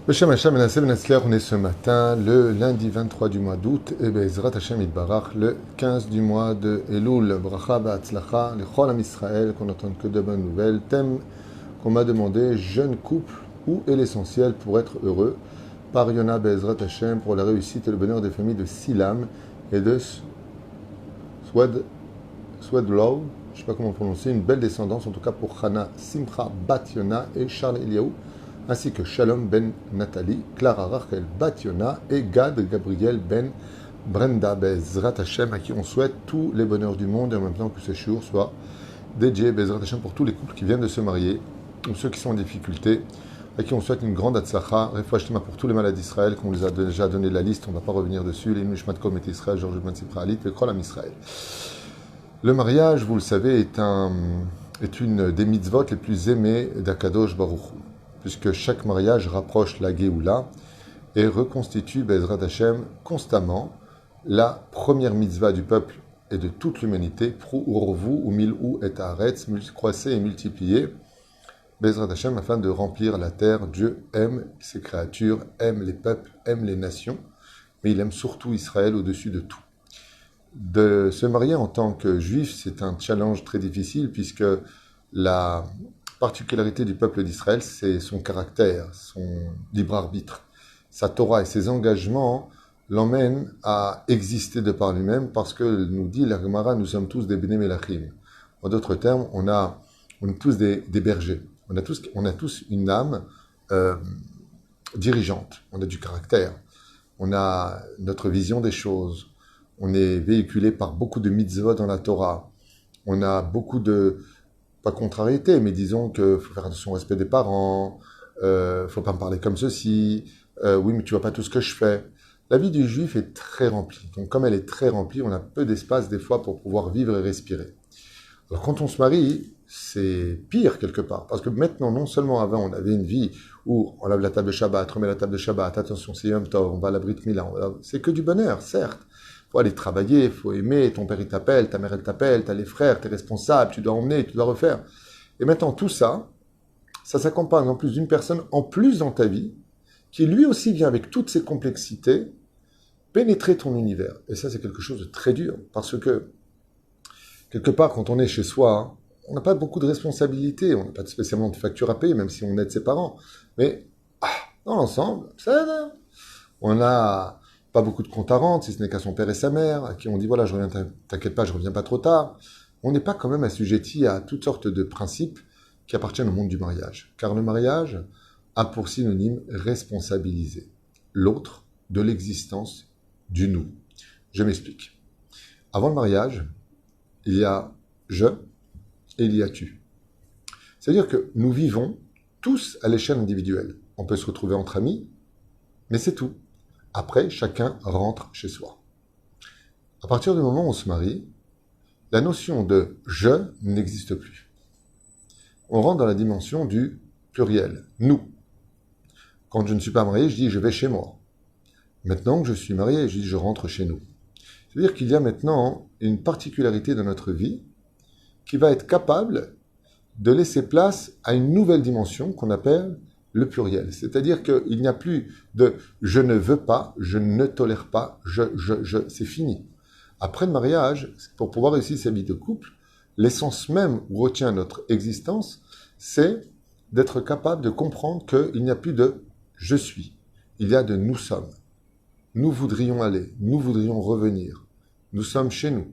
Beshem Hashem Menaseh Benatzliach, on est ce matin, le lundi 23 du mois d'août, et Be'ezrat Hashem Yitbarach, le 15 du mois de Elul, Bracha Ba'atzlacha, L'Chol Am Israël, qu'on n'entende que de bonnes nouvelles. Thème qu'on m'a demandé, jeune couple, où est l'essentiel pour être heureux? Par Yona Be'ezrat Hashem, pour la réussite et le bonheur des familles de Silam et de Swedlow, je ne sais pas comment prononcer, une belle descendance, en tout cas pour Chana Simcha Bat Yona et Charles Eliaou, ainsi que Shalom ben Nathalie, Clara Rachel Bat Yona et Gad Gabriel ben Brenda Bezrat Hashem, à qui on souhaite tous les bonheurs du monde et en même temps que ce jour soit dédié Bezrat Hashem pour tous les couples qui viennent de se marier ou ceux qui sont en difficulté, à qui on souhaite une grande Hatzlacha, Refoua Shlema pour tous les malades d'Israël, qu'on les a déjà donné la liste, on ne va pas revenir dessus, les Nishmat Kol et Israël, Georges Ben Sipra Alit, le Krol Am Israël. Le mariage, vous le savez, est une des mitzvot les plus aimées d'Akadosh Baruch Hu, puisque chaque mariage rapproche la Géoula et reconstitue Bezrat Hashem constamment la première mitzvah du peuple et de toute l'humanité, Prou urvu ou mil'u et haaretz, croissez et multipliez, Bezrat Hashem, afin de remplir la terre. Dieu aime ses créatures, aime les peuples, aime les nations, mais il aime surtout Israël au-dessus de tout. De se marier en tant que juif, c'est un challenge très difficile, puisque la particularité du peuple d'Israël, c'est son caractère, son libre arbitre. Sa Torah et ses engagements l'emmènent à exister de par lui-même, parce que, nous dit la Gemara, nous sommes tous des Bnei Melachim. En d'autres termes, on est tous des bergers. On a tous une âme dirigeante. On a du caractère. On a notre vision des choses. On est véhiculé par beaucoup de mitzvot dans la Torah. On a beaucoup de, pas contrariété, mais disons qu'il faut faire attention au respect des parents, faut pas me parler comme ceci, oui, mais tu vois pas tout ce que je fais. La vie du juif est très remplie. Donc, comme elle est très remplie, on a peu d'espace des fois pour pouvoir vivre et respirer. Alors, quand on se marie, c'est pire quelque part. Parce que maintenant, non seulement avant, on avait une vie où on lave la table de Shabbat, remet la table de Shabbat, attention, c'est Yom Tov, on va à la Brit Mila, c'est que du bonheur, certes. Faut aller travailler, faut aimer, ton père il t'appelle, ta mère elle t'appelle, t'as les frères, t'es responsable, tu dois emmener, tu dois refaire. Et maintenant, tout ça, ça s'accompagne en plus d'une personne en plus dans ta vie, qui lui aussi vient avec toutes ses complexités, pénétrer ton univers. Et ça, c'est quelque chose de très dur, parce que, quelque part, quand on est chez soi, on n'a pas beaucoup de responsabilités, on n'a pas spécialement de facture à payer, même si on aide ses parents. Mais, dans l'ensemble, ça, on a pas beaucoup de comptes à rendre, si ce n'est qu'à son père et sa mère, à qui on dit, voilà, je reviens, t'inquiète pas, je reviens pas trop tard. On n'est pas quand même assujetti à toutes sortes de principes qui appartiennent au monde du mariage. Car le mariage a pour synonyme responsabiliser l'autre de l'existence du nous. Je m'explique. Avant le mariage, il y a je et il y a tu. C'est-à-dire que nous vivons tous à l'échelle individuelle. On peut se retrouver entre amis, mais c'est tout. Après, chacun rentre chez soi. À partir du moment où on se marie, la notion de je n'existe plus. On rentre dans la dimension du pluriel, nous. Quand je ne suis pas marié, je dis je vais chez moi. Maintenant que je suis marié, je dis je rentre chez nous. C'est-à-dire qu'il y a maintenant une particularité dans notre vie qui va être capable de laisser place à une nouvelle dimension qu'on appelle le pluriel. C'est-à-dire qu'il n'y a plus de « je ne veux pas »,« je ne tolère pas »,« c'est fini. Après le mariage, pour pouvoir réussir sa vie de couple, l'essence même où retient notre existence, c'est d'être capable de comprendre qu'il n'y a plus de « je suis », il y a de « nous sommes ». Nous voudrions aller, nous voudrions revenir, nous sommes chez nous.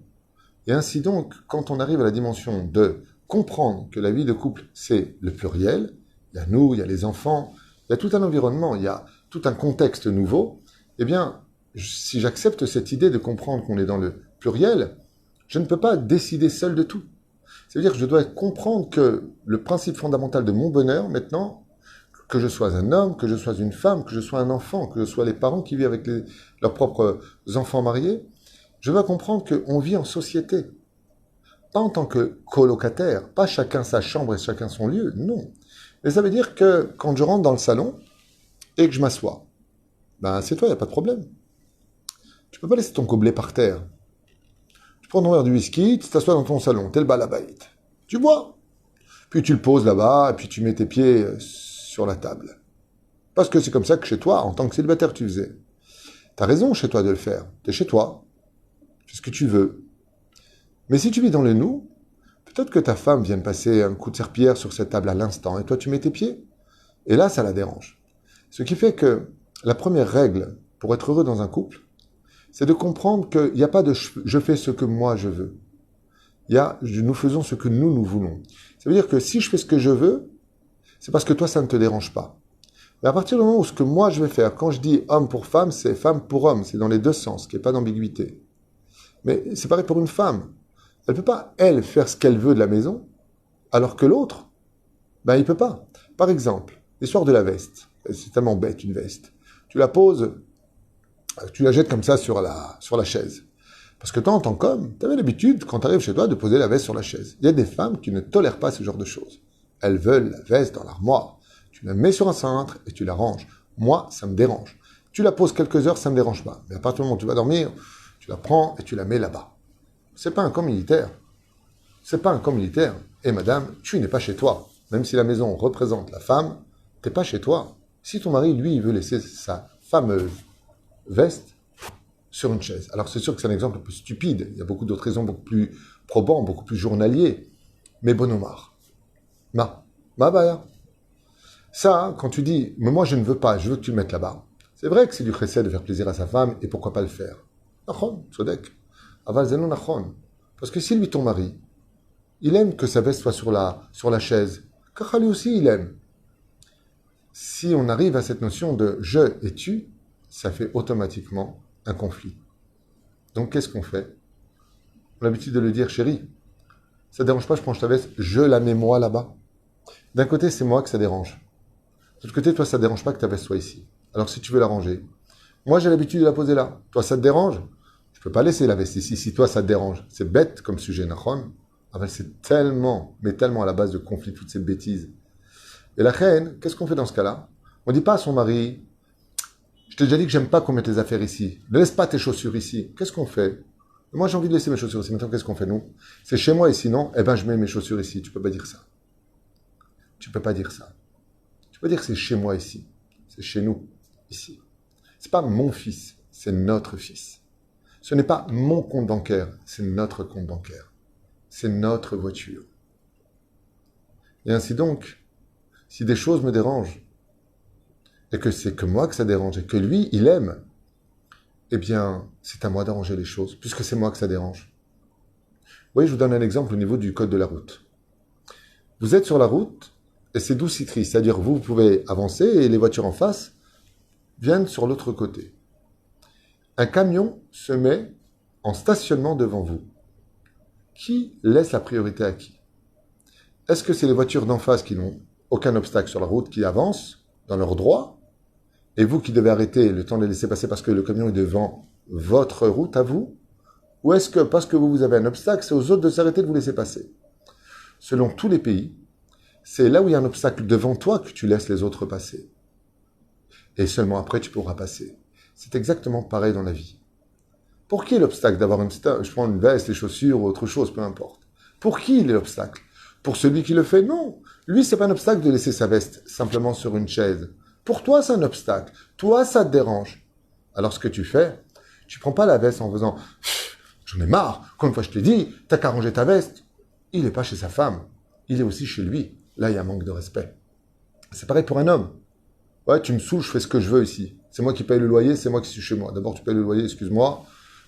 Et ainsi donc, quand on arrive à la dimension de comprendre que la vie de couple, c'est le pluriel, il y a nous, il y a les enfants, il y a tout un environnement, il y a tout un contexte nouveau, eh bien, si j'accepte cette idée de comprendre qu'on est dans le pluriel, je ne peux pas décider seul de tout. C'est-à-dire que je dois comprendre que le principe fondamental de mon bonheur, maintenant, que je sois un homme, que je sois une femme, que je sois un enfant, que je sois les parents qui vivent avec leurs propres enfants mariés, je dois comprendre qu'on vit en société. Pas en tant que colocataire, pas chacun sa chambre et chacun son lieu, non. Mais ça veut dire que quand je rentre dans le salon et que je m'assois, ben c'est toi, il n'y a pas de problème. Tu peux pas laisser ton gobelet par terre. Tu prends ton verre de whisky, tu t'assois dans ton salon, t'es le balabait. Tu bois. Puis tu le poses là-bas, et puis tu mets tes pieds sur la table. Parce que c'est comme ça que chez toi, en tant que célibataire, tu faisais. T'as raison chez toi de le faire. T'es chez toi, fais ce que tu veux. Mais si tu vis dans le nous, peut-être que ta femme vient de passer un coup de serpillière sur cette table à l'instant et toi tu mets tes pieds. Et là, ça la dérange. Ce qui fait que la première règle pour être heureux dans un couple, c'est de comprendre qu'il n'y a pas de je fais ce que moi je veux. Il y a nous faisons ce que nous voulons. Ça veut dire que si je fais ce que je veux, c'est parce que toi ça ne te dérange pas. Mais à partir du moment où ce que moi je vais faire, quand je dis homme pour femme, c'est femme pour homme, c'est dans les deux sens, qu'il n'y ait pas d'ambiguïté. Mais c'est pareil pour une femme. Elle ne peut pas, elle, faire ce qu'elle veut de la maison, alors que l'autre, ben il ne peut pas. Par exemple, l'histoire de la veste. C'est tellement bête, une veste. Tu la poses, tu la jettes comme ça sur la chaise. Parce que toi, en tant qu'homme, tu avais l'habitude, quand tu arrives chez toi, de poser la veste sur la chaise. Il y a des femmes qui ne tolèrent pas ce genre de choses. Elles veulent la veste dans l'armoire. Tu la mets sur un cintre et tu la ranges. Moi, ça me dérange. Tu la poses quelques heures, ça ne me dérange pas. Mais à partir du moment où tu vas dormir, tu la prends et tu la mets là-bas. C'est pas un camp militaire. C'est pas un camp militaire. Et madame, tu n'es pas chez toi. Même si la maison représente la femme, t'es pas chez toi. Si ton mari, lui, il veut laisser sa fameuse veste sur une chaise. Alors c'est sûr que c'est un exemple un peu stupide. Il y a beaucoup d'autres raisons beaucoup plus probants, beaucoup plus journaliers. Mais bon Omar. Baya. Ça, quand tu dis, mais moi je ne veux pas, je veux que tu le mettes là-bas. C'est vrai que c'est du chesed de faire plaisir à sa femme, et pourquoi pas le faire. Nachon, Sodek. Aval zenon nachon. Parce que si lui, ton mari, il aime que sa veste soit sur la chaise, car lui aussi il aime. Si on arrive à cette notion de je et tu, ça fait automatiquement un conflit. Donc qu'est-ce qu'on fait? On a l'habitude de le dire, chérie, ça ne dérange pas, je prends ta veste, je la mets moi là-bas. D'un côté, c'est moi que ça dérange. De l'autre côté, toi, ça ne dérange pas que ta veste soit ici. Alors si tu veux la ranger, moi j'ai l'habitude de la poser là. Toi, ça te dérange? Je ne peux pas laisser la veste ici. Si toi, ça te dérange, c'est bête comme sujet, Nachon. Enfin, c'est tellement, mais tellement à la base de conflit, toutes ces bêtises. Et la reine, qu'est-ce qu'on fait dans ce cas-là? On ne dit pas à son mari, je t'ai déjà dit que j'aime pas qu'on mette tes affaires ici. Ne laisse pas tes chaussures ici. Qu'est-ce qu'on fait? Moi, j'ai envie de laisser mes chaussures ici. Maintenant, qu'est-ce qu'on fait, nous? C'est chez moi ici, non? Eh ben, je mets mes chaussures ici. Tu peux pas dire ça. Tu peux pas dire ça. Tu peux dire que c'est chez moi ici. C'est chez nous, ici. C'est pas mon fils, c'est notre fils. Ce n'est pas mon compte bancaire, c'est notre compte bancaire. C'est notre voiture. Et ainsi donc, si des choses me dérangent, et que c'est que moi que ça dérange, et que lui, il aime, eh bien, c'est à moi d'arranger les choses, puisque c'est moi que ça dérange. Vous voyez, je vous donne un exemple au niveau du code de la route. Vous êtes sur la route, et c'est doux citrice, c'est-à-dire vous pouvez avancer, et les voitures en face viennent sur l'autre côté. Un camion se met en stationnement devant vous. Qui laisse la priorité à qui? Est-ce que c'est les voitures d'en face qui n'ont aucun obstacle sur la route, qui avancent dans leur droit, et vous qui devez arrêter le temps de les laisser passer parce que le camion est devant votre route à vous? Ou est-ce que parce que vous avez un obstacle, c'est aux autres de s'arrêter de vous laisser passer? Selon tous les pays, c'est là où il y a un obstacle devant toi que tu laisses les autres passer. Et seulement après, tu pourras passer. C'est exactement pareil dans la vie. Pour qui est l'obstacle d'avoir je prends une veste, les chaussures ou autre chose, peu importe. Pour qui il est l'obstacle? Pour celui qui le fait? Non. Lui, c'est pas un obstacle de laisser sa veste simplement sur une chaise. Pour toi, c'est un obstacle. Toi, ça te dérange. Alors, ce que tu fais, tu prends pas la veste en faisant j'en ai marre. Combien de fois je t'ai dit, t'as qu'à ranger ta veste. Il n'est pas chez sa femme. Il est aussi chez lui. Là, il y a un manque de respect. C'est pareil pour un homme. Ouais, tu me saoules, je fais ce que je veux ici. C'est moi qui paye le loyer, c'est moi qui suis chez moi. D'abord, tu payes le loyer, excuse-moi.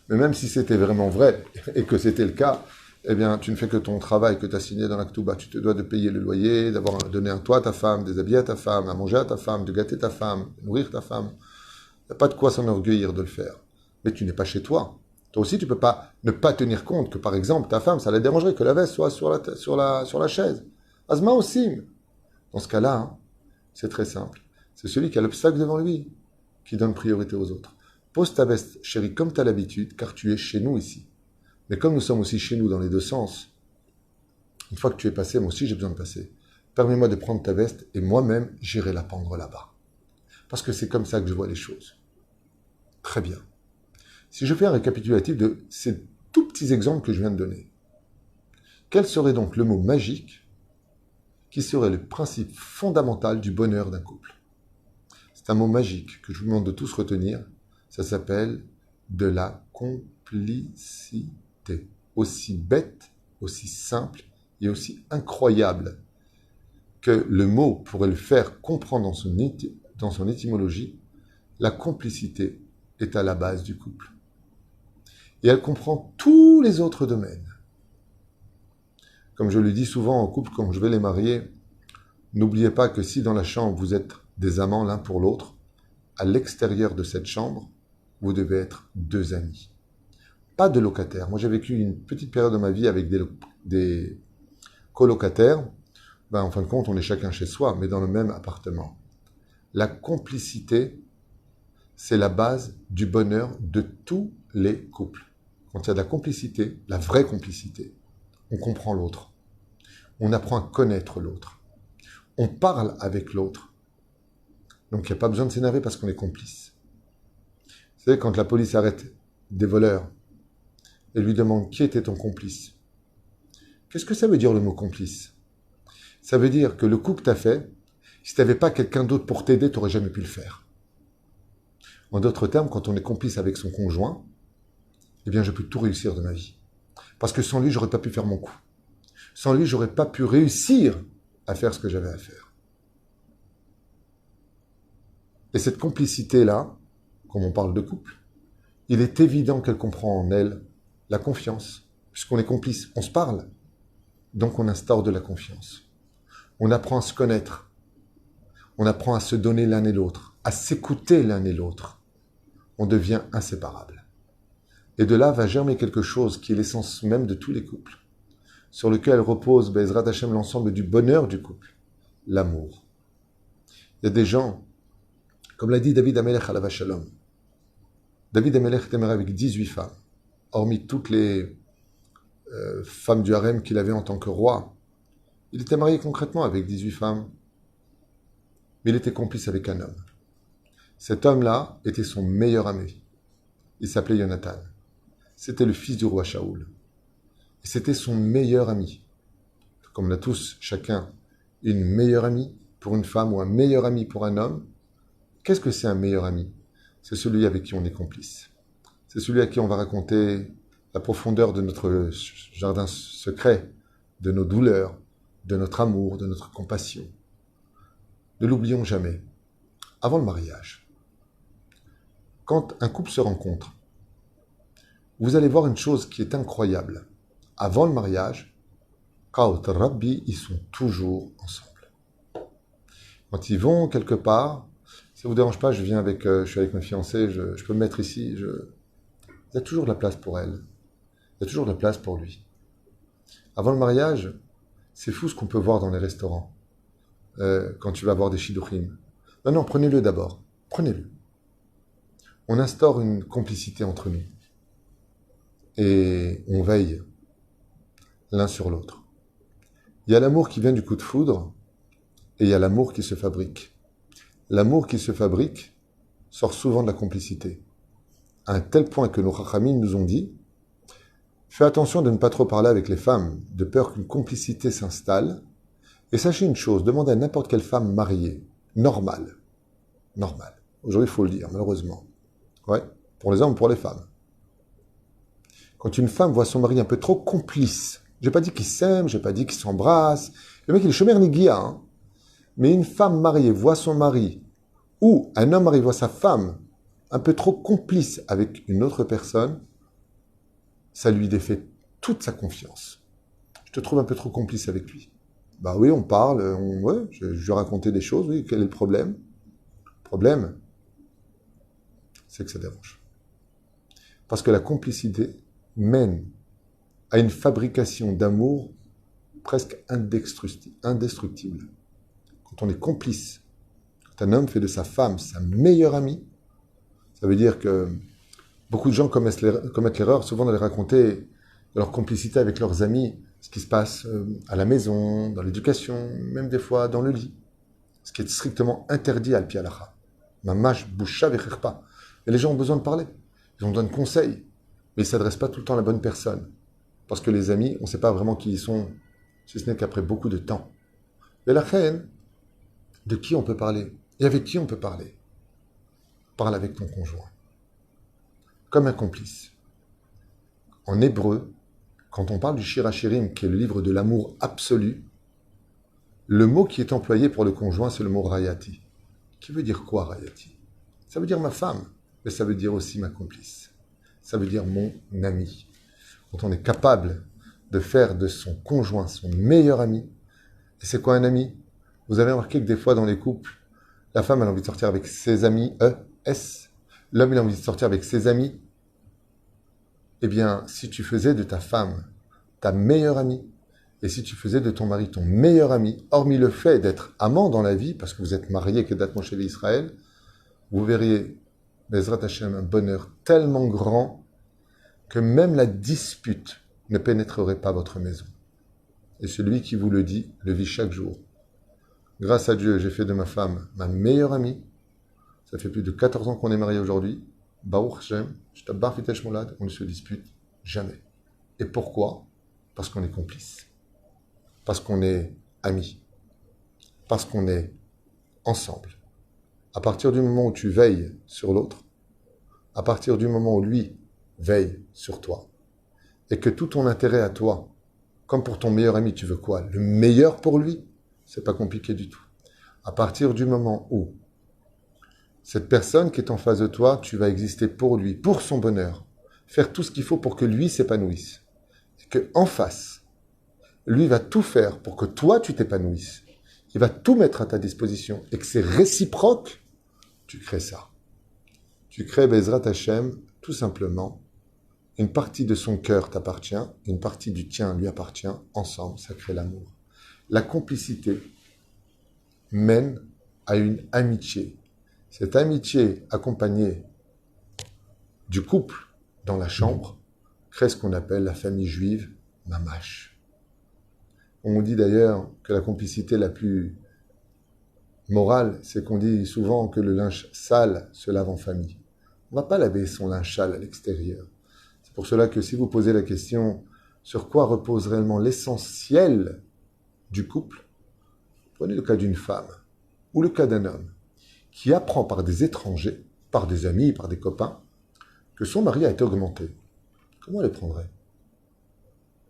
Mais même si c'était vraiment vrai, et que c'était le cas, eh bien, tu ne fais que ton travail que tu as signé dans l'Aktouba. Tu te dois de payer le loyer, d'avoir donné un toit à ta femme, des habits à ta femme, à manger à ta femme, de gâter ta femme, de nourrir ta femme. Il n'y a pas de quoi s'enorgueillir de le faire. Mais tu n'es pas chez toi. Toi aussi, tu ne peux pas ne pas tenir compte que, par exemple, ta femme, ça la dérangerait que la veste soit sur la chaise. Asma aussi. Dans ce cas-là, hein, c'est très simple. C'est celui qui a l'obstacle devant lui qui donne priorité aux autres. Pose ta veste, chérie, comme tu as l'habitude, car tu es chez nous ici. Mais comme nous sommes aussi chez nous dans les deux sens, une fois que tu es passé, moi aussi j'ai besoin de passer. Permets-moi de prendre ta veste et moi-même, j'irai la pendre là-bas. Parce que c'est comme ça que je vois les choses. Très bien. Si je fais un récapitulatif de ces tout petits exemples que je viens de donner, quel serait donc le mot magique qui serait le principe fondamental du bonheur d'un couple? C'est un mot magique que je vous demande de tous retenir. Ça s'appelle de la complicité. Aussi bête, aussi simple et aussi incroyable que le mot pourrait le faire comprendre dans son étymologie, la complicité est à la base du couple. Et elle comprend tous les autres domaines. Comme je le dis souvent en couple quand je vais les marier, n'oubliez pas que si dans la chambre vous êtes des amants l'un pour l'autre, à l'extérieur de cette chambre, vous devez être deux amis. Pas de locataires. Moi j'ai vécu une petite période de ma vie avec des colocataires. En fin de compte, on est chacun chez soi, mais dans le même appartement. La complicité, c'est la base du bonheur de tous les couples. Quand il y a de la complicité, la vraie complicité, on comprend l'autre. On apprend à connaître l'autre. On parle avec l'autre. Donc il n'y a pas besoin de s'énerver parce qu'on est complice. Vous savez, quand la police arrête des voleurs et lui demande qui était ton complice, qu'est-ce que ça veut dire le mot complice? Ça veut dire que le coup que tu as fait, si tu n'avais pas quelqu'un d'autre pour t'aider, tu n'aurais jamais pu le faire. En d'autres termes, quand on est complice avec son conjoint, eh bien, je peux tout réussir de ma vie. Parce que sans lui, j'aurais pas pu faire mon coup. Sans lui, j'aurais pas pu réussir à faire ce que j'avais à faire. Et cette complicité-là, comme on parle de couple, il est évident qu'elle comprend en elle la confiance. Puisqu'on est complice, on se parle. Donc on instaure de la confiance. On apprend à se connaître. On apprend à se donner l'un et l'autre, à s'écouter l'un et l'autre. On devient inséparables. Et de là va germer quelque chose qui est l'essence même de tous les couples, sur lequel repose Bezrat Hashem l'ensemble du bonheur du couple, l'amour. Il y a des gens, comme l'a dit David Amelech alav shalom. David Amelech était marié avec 18 femmes, hormis toutes les femmes du harem qu'il avait en tant que roi. Il était marié concrètement avec 18 femmes, mais il était complice avec un homme. Cet homme-là était son meilleur ami. Il s'appelait Jonathan. C'était le fils du roi Shaoul. Et c'était son meilleur ami. Comme on a tous, chacun, une meilleure amie pour une femme ou un meilleur ami pour un homme. Qu'est-ce que c'est un meilleur ami? C'est celui avec qui on est complice. C'est celui à qui on va raconter la profondeur de notre jardin secret, de nos douleurs, de notre amour, de notre compassion. Ne l'oublions jamais. Avant le mariage, quand un couple se rencontre, vous allez voir une chose qui est incroyable. Avant le mariage, Kaot Rabbi, ils sont toujours ensemble. Quand ils vont quelque part, ça ne vous dérange pas, je suis avec ma fiancée, je peux me mettre ici. Il y a toujours de la place pour elle. Il y a toujours de la place pour lui. Avant le mariage, c'est fou ce qu'on peut voir dans les restaurants. Quand tu vas voir des shidduchim. Non, prenez-le d'abord. Prenez-le. On instaure une complicité entre nous. Et on veille l'un sur l'autre. Il y a l'amour qui vient du coup de foudre et il y a l'amour qui se fabrique. L'amour qui se fabrique sort souvent de la complicité. À un tel point que nos chachamim nous ont dit « Fais attention de ne pas trop parler avec les femmes, de peur qu'une complicité s'installe. Et sachez une chose, demandez à n'importe quelle femme mariée, normale. Aujourd'hui, il faut le dire, malheureusement. Ouais, pour les hommes ou pour les femmes. Quand une femme voit son mari un peu trop complice, j'ai pas dit qu'ils s'aiment, j'ai pas dit qu'ils s'embrassent, le mec il est shomer nigia, hein. Mais une femme mariée voit son mari, ou un homme marié voit sa femme un peu trop complice avec une autre personne, ça lui défait toute sa confiance. Je te trouve un peu trop complice avec lui. Bah oui, on parle, je lui ai raconté des choses, oui, quel est le problème? Le problème, c'est que ça dérange. Parce que la complicité mène à une fabrication d'amour presque indestructible. Quand on est complice, quand un homme fait de sa femme sa meilleure amie, ça veut dire que beaucoup de gens commettent l'erreur souvent d'aller raconter leur complicité avec leurs amis, ce qui se passe à la maison, dans l'éducation, même des fois dans le lit. Ce qui est strictement interdit à al-pi halacha. Mamash boucha vechirpa. Et les gens ont besoin de parler. Ils ont besoin de conseils. Mais ils ne s'adressent pas tout le temps à la bonne personne. Parce que les amis, on ne sait pas vraiment qui ils sont, si ce n'est qu'après beaucoup de temps. Et la reine, de qui on peut parler? Et avec qui on peut parler? parle avec ton conjoint, comme un complice. En hébreu, quand on parle du Shir HaShirim, qui est le livre de l'amour absolu, le mot qui est employé pour le conjoint, c'est le mot Rayati. Qui veut dire quoi, Rayati? Ça veut dire ma femme, mais ça veut dire aussi ma complice. Ça veut dire mon ami. Quand on est capable de faire de son conjoint son meilleur ami, et c'est quoi un ami? Vous avez remarqué que des fois dans les couples, la femme elle a envie de sortir avec ses amis, S. L'homme il a envie de sortir avec ses amis. Eh bien, si tu faisais de ta femme ta meilleure amie, et si tu faisais de ton mari ton meilleur ami, hormis le fait d'être amant dans la vie, parce que vous êtes mariés, que d'être mon chéri Israël, vous verriez, Bezrat Hashem, un bonheur tellement grand que même la dispute ne pénétrerait pas votre maison. Et celui qui vous le dit, le vit chaque jour. Grâce à Dieu, j'ai fait de ma femme ma meilleure amie. Ça fait plus de 14 ans qu'on est mariés aujourd'hui. Baruch Hashem, Shtabbar Vitesh Molad, on ne se dispute jamais. Et pourquoi? Parce qu'on est complices. Parce qu'on est amis. Parce qu'on est ensemble. À partir du moment où tu veilles sur l'autre, à partir du moment où lui veille sur toi, et que tout ton intérêt à toi, comme pour ton meilleur ami, tu veux quoi? Le meilleur pour lui? C'est pas compliqué du tout. À partir du moment où cette personne qui est en face de toi, tu vas exister pour lui, pour son bonheur, faire tout ce qu'il faut pour que lui s'épanouisse, et que en face, lui va tout faire pour que toi tu t'épanouisses. Il va tout mettre à ta disposition et que c'est réciproque, tu crées ça. Tu crées Bezrat Hashem, tout simplement. Une partie de son cœur t'appartient, une partie du tien lui appartient. Ensemble, ça crée l'amour. La complicité mène à une amitié. Cette amitié accompagnée du couple dans la chambre crée ce qu'on appelle la famille juive, mamash. On dit d'ailleurs que la complicité la plus morale, c'est qu'on dit souvent que le linge sale se lave en famille. On ne va pas laver son linge sale à l'extérieur. C'est pour cela que si vous posez la question sur quoi repose réellement l'essentiel du couple, prenez le cas d'une femme ou le cas d'un homme qui apprend par des étrangers, par des amis, par des copains, que son mari a été augmenté. Comment elle le prendrait?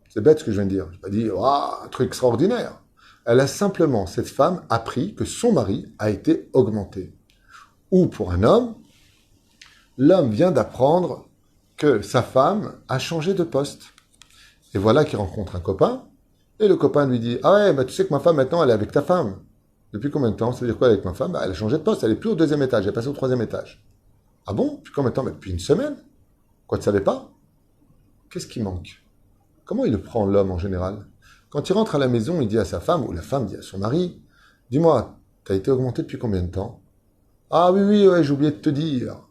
C'est bête ce que je viens de dire. Je n'ai pas dit un truc extraordinaire. Elle a simplement, cette femme, appris que son mari a été augmenté. Ou pour un homme, l'homme vient d'apprendre que sa femme a changé de poste. Et voilà qu'il rencontre un copain, et le copain lui dit « Ah ouais, bah tu sais que ma femme maintenant, elle est avec ta femme. Depuis combien de temps? Ça veut dire quoi avec ma femme? Bah, elle a changé de poste, elle est plus au 2e étage, elle est passée au 3e étage. Ah bon? Depuis combien de temps? Bah, depuis une semaine. Quoi, tu savais pas? Qu'est-ce qui manque? Comment il le prend l'homme en général? Quand il rentre à la maison, il dit à sa femme, ou la femme dit à son mari, « Dis-moi, t'as été augmenté depuis combien de temps? » « Ah oui, ouais, j'ai oublié de te dire. »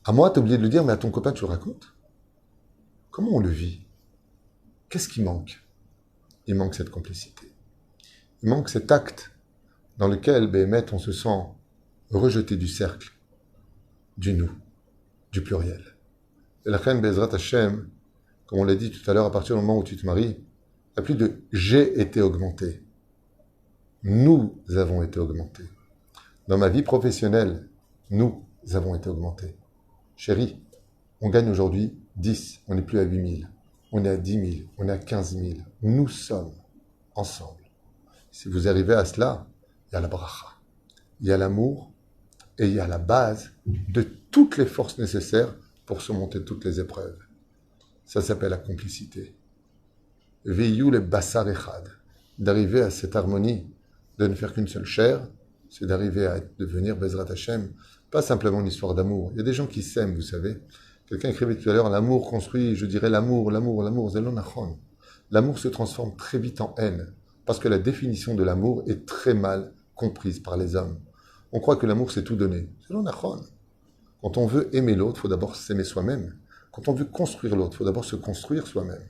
À moi, t'as oublié de le dire, mais à ton copain, tu le racontes? Comment on le vit? Qu'est-ce qui manque? Il manque cette complicité. Il manque cet acte dans lequel, Béhémet, on se sent rejeté du cercle, du nous, du pluriel. Et la reine Bezrat Hashem, comme on l'a dit tout à l'heure, à partir du moment où tu te maries, il n'y a plus de « j'ai été augmenté ». Nous avons été augmentés. Dans ma vie professionnelle, nous avons été augmentés. Chérie, on gagne aujourd'hui 10, on n'est plus à 8 000, on est à 10 000, on est à 15 000. Nous sommes ensemble. Si vous arrivez à cela, il y a la bracha, il y a l'amour et il y a la base de toutes les forces nécessaires pour surmonter toutes les épreuves. Ça s'appelle la complicité. Veillou le bassar echad, d'arriver à cette harmonie, de ne faire qu'une seule chair, c'est d'arriver à devenir Bezrat Hashem, pas simplement une histoire d'amour. Il y a des gens qui s'aiment, vous savez. Quelqu'un écrivait tout à l'heure, l'amour construit, je dirais l'amour, zelon achon. L'amour se transforme très vite en haine, parce que la définition de l'amour est très mal comprise par les hommes. On croit que l'amour, c'est tout donner. Zelon achon. Quand on veut aimer l'autre, il faut d'abord s'aimer soi-même. Quand on veut construire l'autre, il faut d'abord se construire soi-même.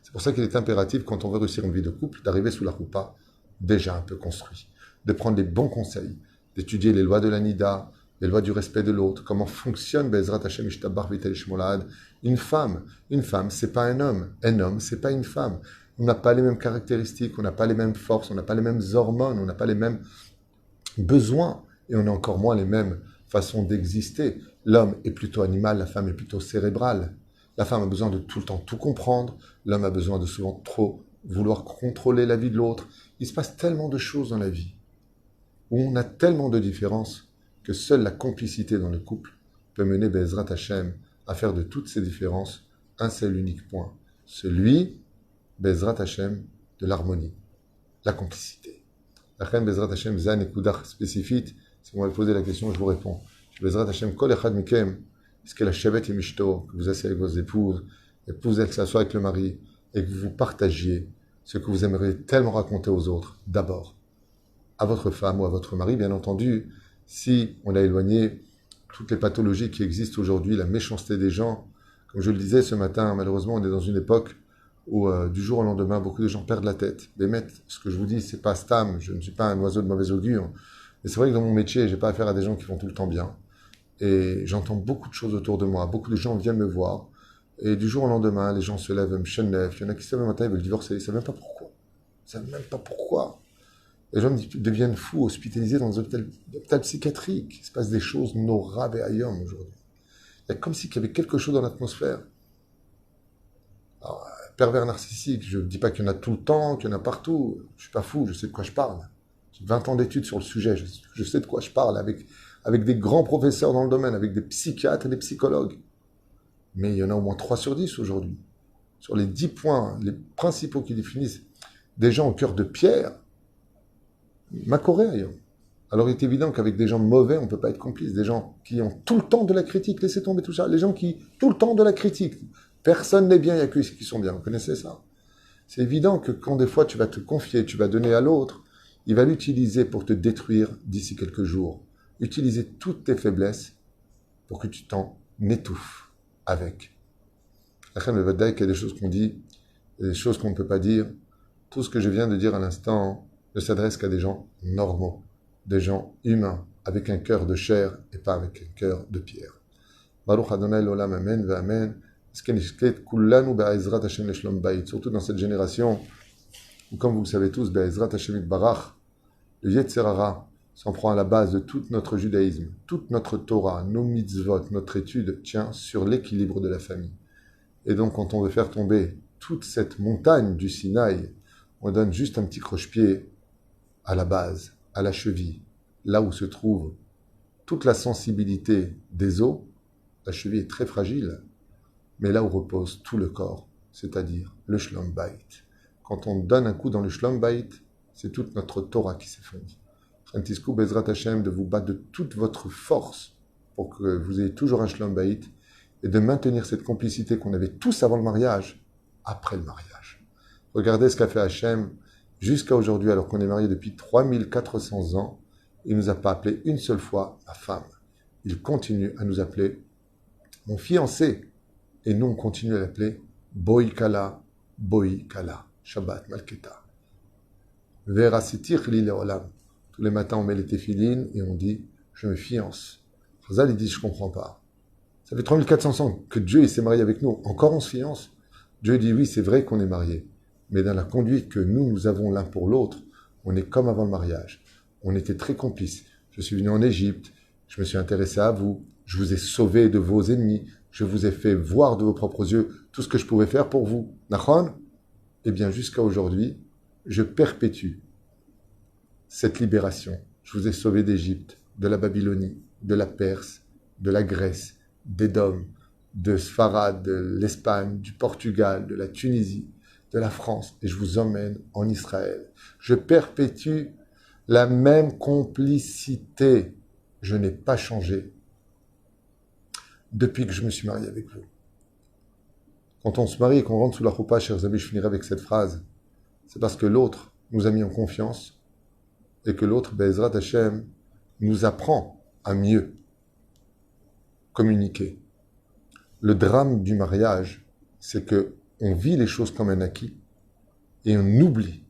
C'est pour ça qu'il est impératif, quand on veut réussir une vie de couple, d'arriver sous la roupa déjà un peu construit, de prendre les bons conseils, d'étudier les lois de la Nida, les lois du respect de l'autre, comment fonctionne Bezrat Hashem Ishtabbar Vitel Shmolad. Une femme, c'est pas un homme, c'est pas une femme. On n'a pas les mêmes caractéristiques, on n'a pas les mêmes forces, on n'a pas les mêmes hormones, on n'a pas les mêmes besoins, et on a encore moins les mêmes façon d'exister. L'homme est plutôt animal, la femme est plutôt cérébrale. La femme a besoin de tout le temps tout comprendre, l'homme a besoin de souvent trop vouloir contrôler la vie de l'autre. Il se passe tellement de choses dans la vie, où on a tellement de différences, que seule la complicité dans le couple peut mener Bezrat Hashem à faire de toutes ces différences un seul unique point. Celui, Bezrat Hashem, de l'harmonie, la complicité. La reine Bezrat Hashem, Zan et Koudach spécifique, si vous m'avez posé la question, je vous réponds. Bezrat Hashem, Kol Echad Mikem, est-ce que la Shevet et Mishto, que vous asseyez avec vos épouses, elles s'assoient avec le mari, et que vous partagiez ce que vous aimeriez tellement raconter aux autres, d'abord, à votre femme ou à votre mari, bien entendu, si on a éloigné toutes les pathologies qui existent aujourd'hui, la méchanceté des gens. Comme je le disais ce matin, malheureusement, on est dans une époque où du jour au lendemain, beaucoup de gens perdent la tête. Mais ce que je vous dis, c'est pas stam, je ne suis pas un oiseau de mauvais augure. Mais c'est vrai que dans mon métier, j'ai pas affaire à des gens qui font tout le temps bien. Et j'entends beaucoup de choses autour de moi. Beaucoup de gens viennent me voir. Et du jour au lendemain, les gens se lèvent, me chenèvent. Il y en a qui se lèvent le matin, ils veulent divorcer. Ils ne savent même pas pourquoi. Ils ne savent même pas pourquoi. Les gens deviennent fous, hospitalisés dans des hôpitaux psychiatriques. Il se passe des choses noraves et ayom aujourd'hui. Il y a comme si il y avait quelque chose dans l'atmosphère. Alors, pervers narcissique, je ne dis pas qu'il y en a tout le temps, qu'il y en a partout. Je ne suis pas fou, je sais de quoi je parle. J'ai 20 ans d'études sur le sujet, je sais de quoi je parle avec des grands professeurs dans le domaine, avec des psychiatres et des psychologues. Mais il y en a au moins 3 sur 10 aujourd'hui. Sur les 10 points, les principaux qui définissent des gens au cœur de pierre, Macoré ailleurs. Alors il est évident qu'avec des gens mauvais, on ne peut pas être complice. Des gens qui ont tout le temps de la critique, laissez tomber tout ça. Les gens qui, tout le temps de la critique. Personne n'est bien, il n'y a que ceux qui sont bien. Vous connaissez ça? C'est évident que quand des fois tu vas te confier, tu vas donner à l'autre, il va l'utiliser pour te détruire d'ici quelques jours. Utiliser toutes tes faiblesses pour que tu t'en étouffes avec. Après, le Vadaï, il y a des choses qu'on dit, et des choses qu'on ne peut pas dire. Tout ce que je viens de dire à l'instant ne s'adresse qu'à des gens normaux, des gens humains, avec un cœur de chair et pas avec un cœur de pierre. Baruch Adonai l'olam, amen, v'amen. Surtout dans cette génération où, comme vous le savez tous, Be'ezrat Hashem Yitbarach, le Yetzer Hara s'en prend à la base de tout notre judaïsme, toute notre Torah, nos mitzvot, notre étude tient sur l'équilibre de la famille. Et donc, quand on veut faire tomber toute cette montagne du Sinaï, on donne juste un petit croche-pied à la base, à la cheville, là où se trouve toute la sensibilité des os. La cheville est très fragile, mais là où repose tout le corps, c'est-à-dire le Shlom Bayit. Quand on donne un coup dans le Shlom Bayit, c'est toute notre Torah qui s'effondre. Chantiskou Bezrat Hashem, de vous battre de toute votre force pour que vous ayez toujours un Shlom Bayit et de maintenir cette complicité qu'on avait tous avant le mariage, après le mariage. Regardez ce qu'a fait Hashem jusqu'à aujourd'hui, alors qu'on est marié depuis 3400 ans. Il ne nous a pas appelé une seule fois ma femme. Il continue à nous appeler mon fiancé. Et nous, on continue à l'appeler Boi Kala, Shabbat Malketa. Vera Sitir li leolam. Tous les matins, on met les téphilines et on dit je me fiance. Chazal, il dit je comprends pas. Ça fait 3400 ans que Dieu s'est marié avec nous. Encore on se fiance. Dieu dit oui, c'est vrai qu'on est mariés. Mais dans la conduite que nous avons l'un pour l'autre, on est comme avant le mariage. On était très complices. Je suis venu en Égypte, je me suis intéressé à vous, je vous ai sauvé de vos ennemis, je vous ai fait voir de vos propres yeux tout ce que je pouvais faire pour vous. Nachon? Eh bien, jusqu'à aujourd'hui, je perpétue cette libération. Je vous ai sauvé d'Égypte, de la Babylonie, de la Perse, de la Grèce, d'Édom, de Sfarad, de l'Espagne, du Portugal, de la Tunisie, de la France, et je vous emmène en Israël. Je perpétue la même complicité. Je n'ai pas changé depuis que je me suis marié avec vous. Quand on se marie et qu'on rentre sous la choupa, chers amis, je finirai avec cette phrase. C'est parce que l'autre nous a mis en confiance et que l'autre, Be'ezrat Hashem, nous apprend à mieux communiquer. Le drame du mariage, c'est que on vit les choses comme un acquis et on oublie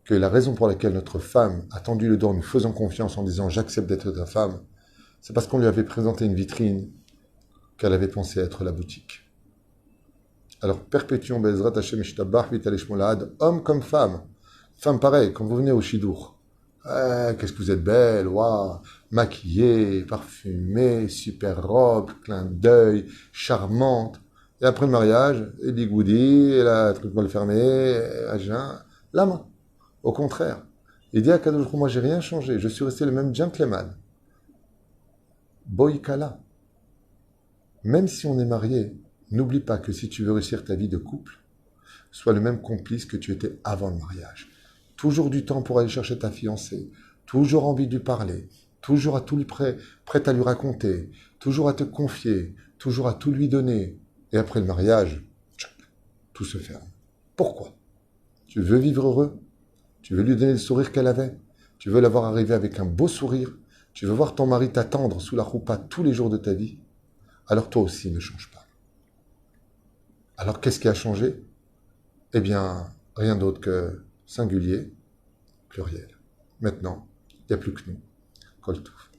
que la raison pour laquelle notre femme a tendu le dos en nous faisant confiance en disant « j'accepte d'être ta femme », c'est parce qu'on lui avait présenté une vitrine qu'elle avait pensé être la boutique. Alors, perpétuons Bezrat Hashem Ishtabach Vitalishmolad, homme comme femme. Femme pareil, quand vous venez au Shidour, Qu'est-ce que vous êtes belle, waouh, maquillée, parfumée, super robe, clin d'œil, charmante. Et après le mariage, et bigoudi, et la truc mal fermé, et jeun, la main. Au contraire. Il dit à Kadosh, moi j'ai rien changé, je suis resté le même gentleman. Boïkala. Même si on est marié, n'oublie pas que si tu veux réussir ta vie de couple, sois le même complice que tu étais avant le mariage. Toujours du temps pour aller chercher ta fiancée, toujours envie de lui parler, toujours à tout lui prêt à lui raconter, toujours à te confier, toujours à tout lui donner. Et après le mariage, tchac, tout se ferme. Pourquoi? Tu veux vivre heureux? Tu veux lui donner le sourire qu'elle avait? Tu veux l'avoir arrivé avec un beau sourire? Tu veux voir ton mari t'attendre sous la roupa tous les jours de ta vie? Alors toi aussi ne change pas. Alors qu'est-ce qui a changé? Eh bien, rien d'autre que singulier, pluriel. Maintenant, il n'y a plus que nous. Coltouf.